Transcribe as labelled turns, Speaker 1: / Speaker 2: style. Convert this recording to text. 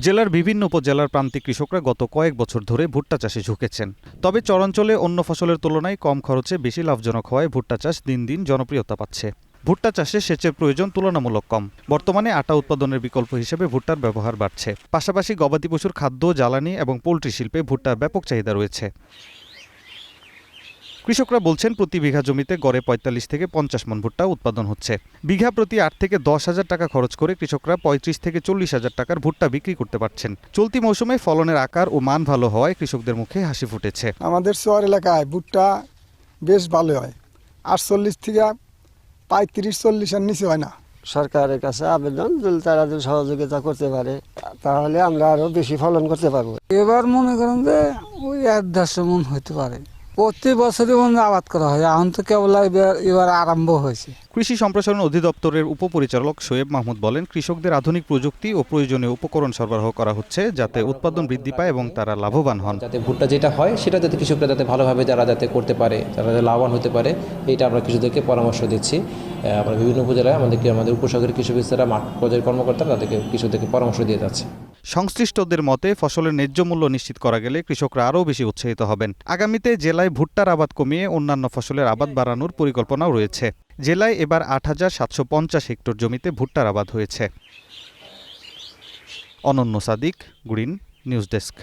Speaker 1: জেলার বিভিন্ন উপজেলার প্রান্তিক কৃষকরা গত কয়েক বছর ধরে ভুট্টা চাষে ঝুঁকেছেন। তবে চরাঞ্চলে অন্য ফসলের তুলনায় কম খরচে বেশি লাভজনক হওয়ায় ভুট্টা চাষ দিন দিন জনপ্রিয়তা পাচ্ছে। ভুট্টা চাষে সেচের প্রয়োজন তুলনামূলক কম। বর্তমানে আটা উৎপাদনের বিকল্প হিসেবে ভুট্টার ব্যবহার বাড়ছে। পাশাপাশি গবাদি পশুর খাদ্য, জ্বালানি এবং পোলট্রি শিল্পে ভুট্টার ব্যাপক চাহিদা রয়েছে। কৃষকরা বলছেন প্রতি বিঘা জমিতে গড়ে ৪৫ থেকে ৫০ মণ ভুট্টা উৎপাদন হচ্ছে। বিঘা প্রতি ৮ থেকে ১০ হাজার টাকা খরচ করে কৃষকরা ৩৫ থেকে ৪০ হাজার টাকার ভুট্টা বিক্রি করতে পারছেন। চলতি মৌসুমে ফলনের আকার ও মান ভালো হওয়ায় কৃষকদের মুখে হাসি ফুটেছে।
Speaker 2: আমাদের শহর এলাকায় ভুট্টা বেশ ভালো হয়, ৪৮ থেকে ৩৫-৪০ নিচে হয় না।
Speaker 3: সরকারের কাছে আবেদন, যদি তারা যদি সহযোগিতা করতে পারে তাহলে আমরা আরো বেশি ফলন করতে পারবো।
Speaker 4: এবার মনে করেন যে ওই ১-১৫ মণ হতে পারে। প্রতি বছরই আবাদ করা হয়, এখন তো কেবল এবার আরম্ভ হয়েছে।
Speaker 1: কৃষি সম্প্রসারণ অধিদপ্তরের উপপরিচালক শোয়েব মাহমুদ বলেন, কৃষকদের আধুনিক প্রযুক্তি ও প্রয়োজনীয় উপকরণ সরবরাহ করা হচ্ছে যাতে উৎপাদন বৃদ্ধি পায় এবং তারা লাভবান হন।
Speaker 5: যাতে ভুট্টা যেটা হয় সেটা যাতে কৃষকরা যাতে ভালোভাবে যাতে করতে পারে, তারা যাতে লাভবান হতে পারে, এটা আমরা কৃষকদেরকে পরামর্শ দিচ্ছি। আমরা বিভিন্ন উপজেলায় আমাদের উপসাগরীয় কৃষি অফিসাররা, মাঠ পর্যায়ের কর্মকর্তারা তাদেরকে কৃষকদেরকে পরামর্শ দিয়ে যাচ্ছে।
Speaker 1: সংশ্লিষ্টদের মতে ফসলের ন্যায্য মূল্য নিশ্চিত করা গেলে কৃষকরা আরও বেশি উৎসাহিত হবেন। আগামীতে জেলায় ভুট্টার আবাদ কমিয়ে অন্যান্য ফসলের আবাদ বাড়ানোর পরিকল্পনাও রয়েছে। জেলায় এবার ৮,৭৫০ হেক্টর জমিতে ভুট্টার আবাদ হয়েছে। অনন্য সাদিক, গ্রিন নিউজ ডেস্ক।